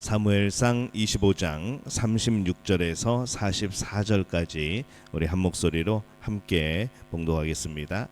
사무엘상 25장 36절에서 44절까지 우리 한 목소리로 함께 봉독하겠습니다.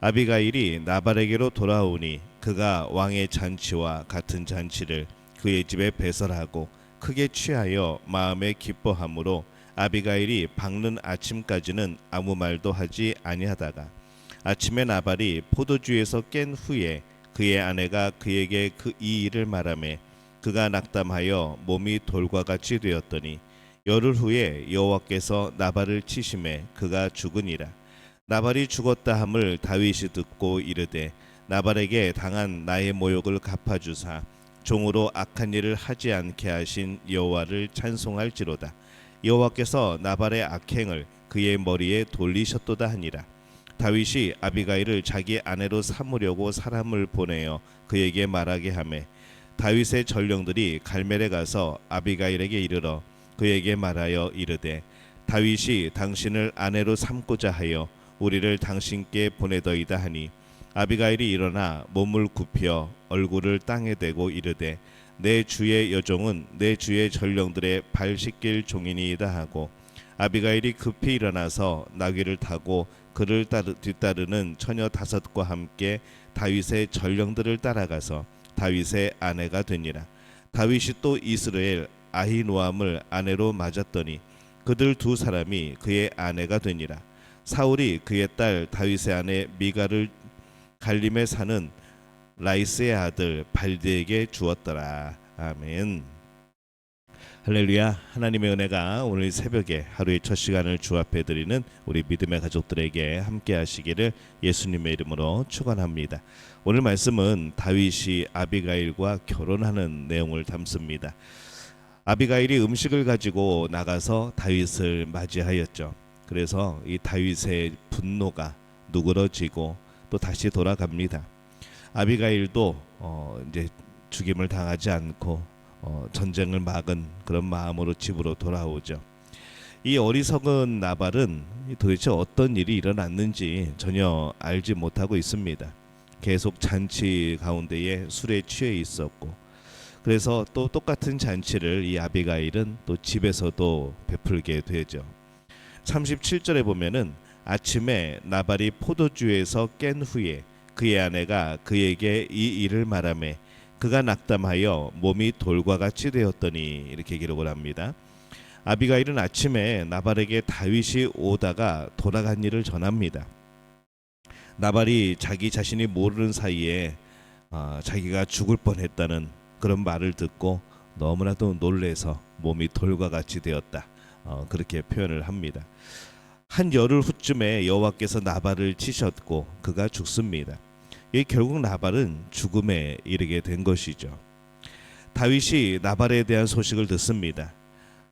아비가일이 나발에게로 돌아오니 그가 왕의 잔치와 같은 잔치를 그의 집에 배설하고 크게 취하여 마음에 기뻐하므로 아비가일이 밝는 아침까지는 아무 말도 하지 아니하다가 아침에 나발이 포도주에서 깬 후에 그의 아내가 그에게 이 일을 말하매 그가 낙담하여 몸이 돌과 같이 되었더니 열흘 후에 여호와께서 나발을 치심에 그가 죽으니라. 나발이 죽었다 함을 다윗이 듣고 이르되 나발에게 당한 나의 모욕을 갚아주사 종으로 악한 일을 하지 않게 하신 여호와를 찬송할지로다. 여호와께서 나발의 악행을 그의 머리에 돌리셨도다 하니라. 다윗이 아비가일을 자기 아내로 삼으려고 사람을 보내어 그에게 말하게 하매 다윗의 전령들이 갈멜에 가서 아비가일에게 이르러 그에게 말하여 이르되 다윗이 당신을 아내로 삼고자 하여 우리를 당신께 보내더이다 하니 아비가일이 일어나 몸을 굽혀 얼굴을 땅에 대고 이르되 내 주의 여종은 내 주의 전령들의 발 씻길 종이니이다 하고 아비가일이 급히 일어나서 나귀를 타고 그를 뒤따르는 처녀 5과 함께 다윗의 전령들을 따라가서 다윗의 아내가 되니라. 다윗이 또 이스라엘 아히노암을 아내로 맞았더니 그들 두 사람이 그의 아내가 되니라. 사울이 그의 딸 다윗의 아내 미가를 갈림에 사는 라이스의 아들 발드에게 주었더라. 아멘. 할렐루야. 하나님의 은혜가 오늘 새벽에 하루의 첫 시간을 주 앞에 드리는 우리 믿음의 가족들에게 함께 하시기를 예수님의 이름으로 축원합니다. 오늘 말씀은 다윗이 아비가일과 결혼하는 내용을 담습니다. 아비가일이 음식을 가지고 나가서 다윗을 맞이하였죠. 그래서 이 다윗의 분노가 누그러지고 또 다시 돌아갑니다. 아비가일도 이제 죽임을 당하지 않고 전쟁을 막은 그런 마음으로 집으로 돌아오죠. 이 어리석은 나발은 도대체 어떤 일이 일어났는지 전혀 알지 못하고 있습니다. 계속 잔치 가운데에 술에 취해 있었고, 그래서 또 똑같은 잔치를 이 아비가일은 또 집에서도 베풀게 되죠. 37절에 보면은 아침에 나발이 포도주에서 깬 후에 그의 아내가 그에게 이 일을 말하매 그가 낙담하여 몸이 돌과 같이 되었더니 이렇게 기록을 합니다. 아비가일은 아침에 나발에게 다윗이 오다가 돌아간 일을 전합니다. 나발이 자기 자신이 모르는 사이에 자기가 죽을 뻔했다는 그런 말을 듣고 너무나도 놀래서 몸이 돌과 같이 되었다. 그렇게 표현을 합니다. 한 열흘 후쯤에 여호와께서 나발을 치셨고 그가 죽습니다. 결국 나발은 죽음에 이르게 된 것이죠. 다윗이 나발에 대한 소식을 듣습니다.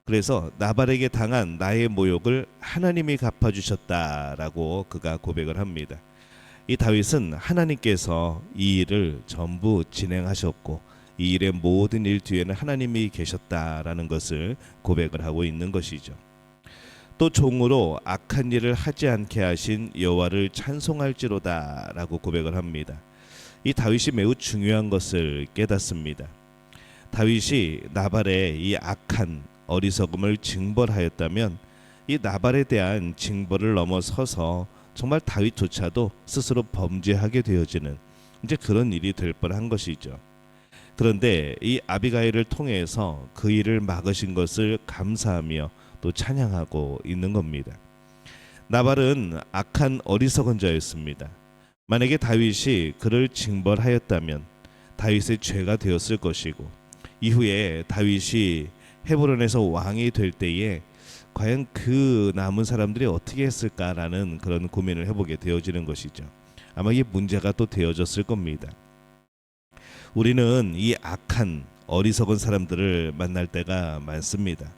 그래서 나발에게 당한 나의 모욕을 하나님이 갚아주셨다라고 그가 고백을 합니다. 이 다윗은 하나님께서 이 일을 전부 진행하셨고 이 일의 모든 일 뒤에는 하나님이 계셨다라는 것을 고백을 하고 있는 것이죠. 또 종으로 악한 일을 하지 않게 하신 여호와를 찬송할지로다라고 고백을 합니다. 이 다윗이 매우 중요한 것을 깨닫습니다. 다윗이 나발의 이 악한 어리석음을 징벌하였다면 이 나발에 대한 징벌을 넘어서서 정말 다윗조차도 스스로 범죄하게 되어지는 이제 그런 일이 될 뻔한 것이죠. 그런데 이 아비가일을 통해서 그 일을 막으신 것을 감사하며 또 찬양하고 있는 겁니다. 나발은 악한 어리석은 자였습니다. 만약에 다윗이 그를 징벌하였다면 다윗의 죄가 되었을 것이고 이후에 다윗이 헤브론에서 왕이 될 때에 과연 그 남은 사람들이 어떻게 했을까라는 그런 고민을 해보게 되어지는 것이죠. 아마 이 문제가 또 되어졌을 겁니다. 우리는 이 악한 어리석은 사람들을 만날 때가 많습니다.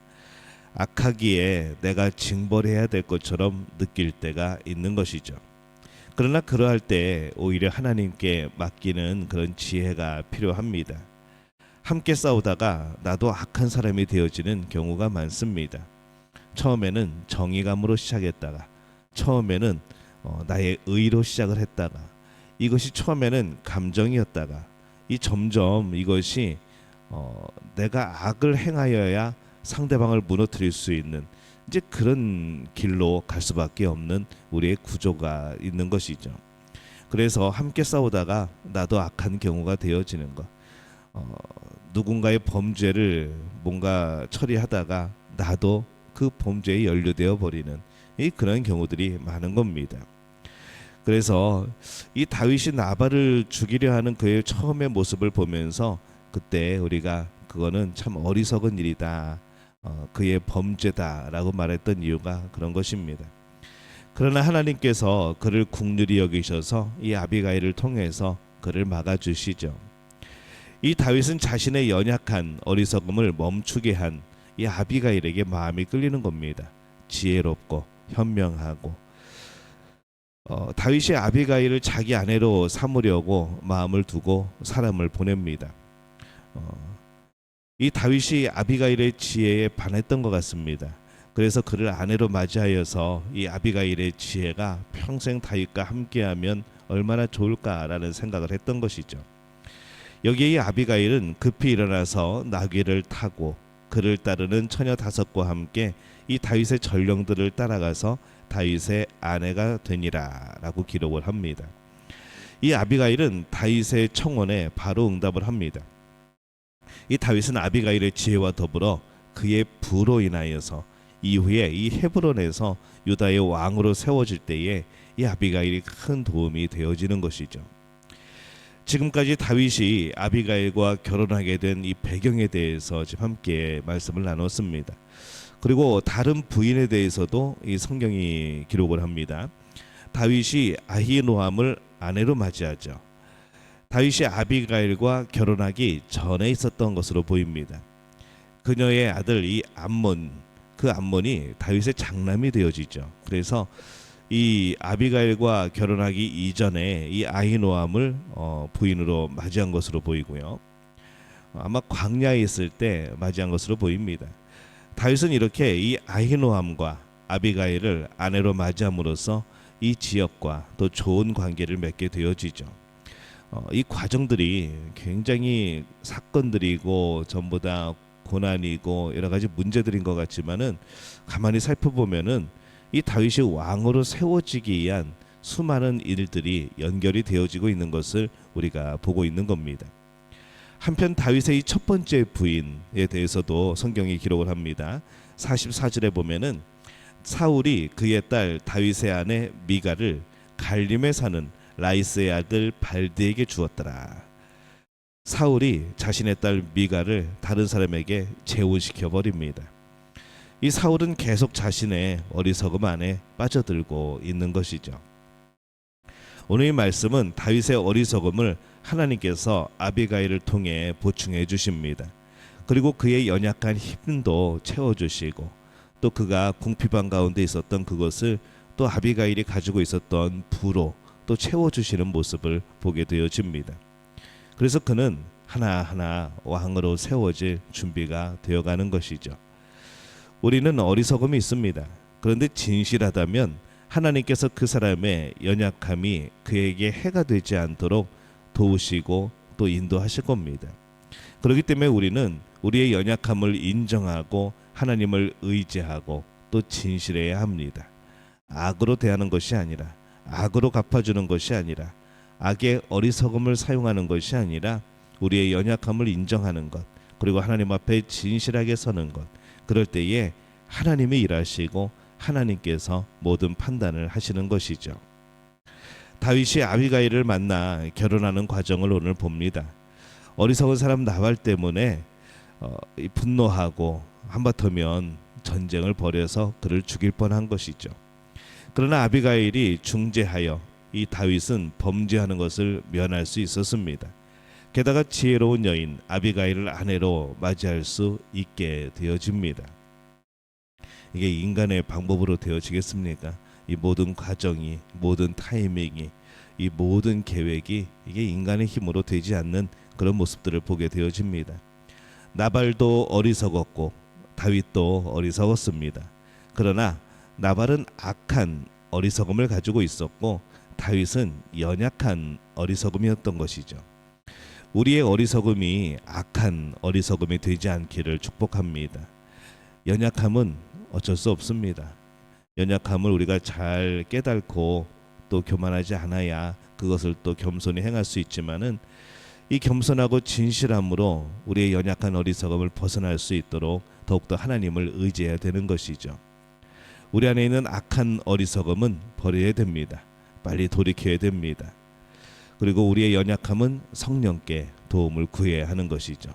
악하기에 내가 징벌해야 될 것처럼 느낄 때가 있는 것이죠. 그러나 그러할 때 오히려 하나님께 맡기는 그런 지혜가 필요합니다. 함께 싸우다가 나도 악한 사람이 되어지는 경우가 많습니다. 처음에는 정의감으로 시작했다가 처음에는 나의 의로 시작을 했다가 이것이 처음에는 감정이었다가 점점 이것이 내가 악을 행하여야 상대방을 무너뜨릴 수 있는 이제 그런 길로 갈 수밖에 없는 우리의 구조가 있는 것이죠. 그래서 함께 싸우다가 나도 악한 경우가 되어지는 것. 누군가의 범죄를 뭔가 처리하다가 나도 그 범죄에 연루되어 버리는 그런 경우들이 많은 겁니다. 그래서 이 다윗이 나발을 죽이려 하는 그의 처음의 모습을 보면서 그때 우리가 그거는 참 어리석은 일이다, 그의 범죄다라고 말했던 이유가 그런 것입니다. 그러나 하나님께서 그를 긍휼히 여기셔서 이 아비가일을 통해서 그를 막아주시죠. 이 다윗은 자신의 연약한 어리석음을 멈추게 한 이 아비가일에게 마음이 끌리는 겁니다. 지혜롭고 현명하고 다윗이 아비가일을 자기 아내로 삼으려고 마음을 두고 사람을 보냅니다. 이 다윗이 아비가일의 지혜에 반했던 것 같습니다. 그래서 그를 아내로 맞이하여서 이 아비가일의 지혜가 평생 다윗과 함께하면 얼마나 좋을까라는 생각을 했던 것이죠. 여기에 이 아비가일은 급히 일어나서 나귀를 타고 그를 따르는 처녀 5과 함께 이 다윗의 전령들을 따라가서 다윗의 아내가 되니라라고 기록을 합니다. 이 아비가일은 다윗의 청혼에 바로 응답을 합니다. 이 다윗은 아비가일의 지혜와 더불어 그의 부로 인하여서 이후에 이 헤브론에서 유다의 왕으로 세워질 때에 이 아비가일이 큰 도움이 되어지는 것이죠. 지금까지 다윗이 아비가일과 결혼하게 된 이 배경에 대해서 지금 함께 말씀을 나눴습니다. 그리고 다른 부인에 대해서도 이 성경이 기록을 합니다. 다윗이 아히노함을 아내로 맞이하죠. 다윗이 아비가일과 결혼하기 전에 있었던 것으로 보입니다. 그녀의 아들 이 암몬, 그 암몬이 다윗의 장남이 되어지죠. 그래서 이 아비가일과 결혼하기 이전에 이 아히노함을 부인으로 맞이한 것으로 보이고요. 아마 광야에 있을 때 맞이한 것으로 보입니다. 다윗은 이렇게 이 아히노함과 아비가일을 아내로 맞이함으로써 이 지역과 또 좋은 관계를 맺게 되어지죠. 이 과정들이 굉장히 사건들이고 전부 다 고난이고 여러 가지 문제들인 것 같지만은 가만히 살펴보면은 이 다윗이 왕으로 세워지기 위한 수많은 일들이 연결이 되어지고 있는 것을 우리가 보고 있는 겁니다. 한편 다윗의 이 첫 번째 부인에 대해서도 성경이 기록을 합니다. 44절에 보면은 사울이 그의 딸 다윗의 아내 미가를 갈림에 사는 라이스의 아들 발드에게 주었더라. 사울이 자신의 딸 미가를 다른 사람에게 재혼시켜 버립니다. 이 사울은 계속 자신의 어리석음 안에 빠져들고 있는 것이죠. 오늘 이 말씀은 다윗의 어리석음을 하나님께서 아비가일을 통해 보충해 주십니다. 그리고 그의 연약한 힘도 채워주시고 또 그가 궁핍한 가운데 있었던 그것을 또 아비가일이 가지고 있었던 부로 또 채워주시는 모습을 보게 되어집니다. 그래서 그는 하나하나 왕으로 세워질 준비가 되어가는 것이죠. 우리는 어리석음이 있습니다. 그런데 진실하다면 하나님께서 그 사람의 연약함이 그에게 해가 되지 않도록 도우시고 또 인도하실 겁니다. 그렇기 때문에 우리는 우리의 연약함을 인정하고 하나님을 의지하고 또 진실해야 합니다. 악으로 대하는 것이 아니라, 악으로 갚아주는 것이 아니라, 악의 어리석음을 사용하는 것이 아니라 우리의 연약함을 인정하는 것, 그리고 하나님 앞에 진실하게 서는 것. 그럴 때에 하나님이 일하시고 하나님께서 모든 판단을 하시는 것이죠. 다윗이 아비가일을 만나 결혼하는 과정을 오늘 봅니다. 어리석은 사람 나발 때문에 분노하고 한바터면 전쟁을 벌여서 그를 죽일 뻔한 것이죠. 그러나 아비가일이 중재하여 이 다윗은 범죄하는 것을 면할 수 있었습니다. 게다가 지혜로운 여인 아비가일을 아내로 맞이할 수 있게 되어집니다. 이게 인간의 방법으로 되어지겠습니까? 이 모든 과정이, 모든 타이밍이, 이 모든 계획이 이게 인간의 힘으로 되지 않는 그런 모습들을 보게 되어집니다. 나발도 어리석었고 다윗도 어리석었습니다. 그러나 나발은 악한 어리석음을 가지고 있었고 다윗은 연약한 어리석음이었던 것이죠. 우리의 어리석음이 악한 어리석음이 되지 않기를 축복합니다. 연약함은 어쩔 수 없습니다. 연약함을 우리가 잘 깨닫고 또 교만하지 않아야 그것을 또 겸손히 행할 수 있지만은 이 겸손하고 진실함으로 우리의 연약한 어리석음을 벗어날 수 있도록 더욱더 하나님을 의지해야 되는 것이죠. 우리 안에 있는 악한 어리석음은 버려야 됩니다. 빨리 돌이켜야 됩니다. 그리고 우리의 연약함은 성령께 도움을 구해야 하는 것이죠.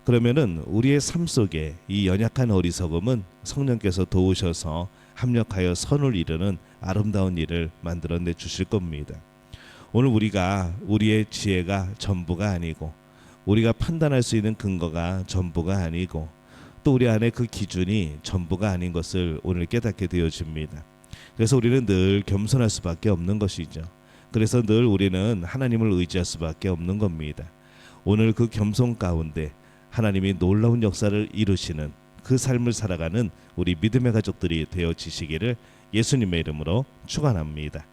그러면은 우리의 삶 속에 이 연약한 어리석음은 성령께서 도우셔서 합력하여 선을 이루는 아름다운 일을 만들어내 주실 겁니다. 오늘 우리의 지혜가 전부가 아니고 우리가 판단할 수 있는 근거가 전부가 아니고 또 우리 안에 그 기준이 전부가 아닌 것을 오늘 깨닫게 되어집니다. 그래서 우리는 늘 겸손할 수밖에 없는 것이죠. 그래서 늘 우리는 하나님을 의지할 수밖에 없는 겁니다. 오늘 그 겸손 가운데 하나님이 놀라운 역사를 이루시는 그 삶을 살아가는 우리 믿음의 가족들이 되어지시기를 예수님의 이름으로 축원합니다.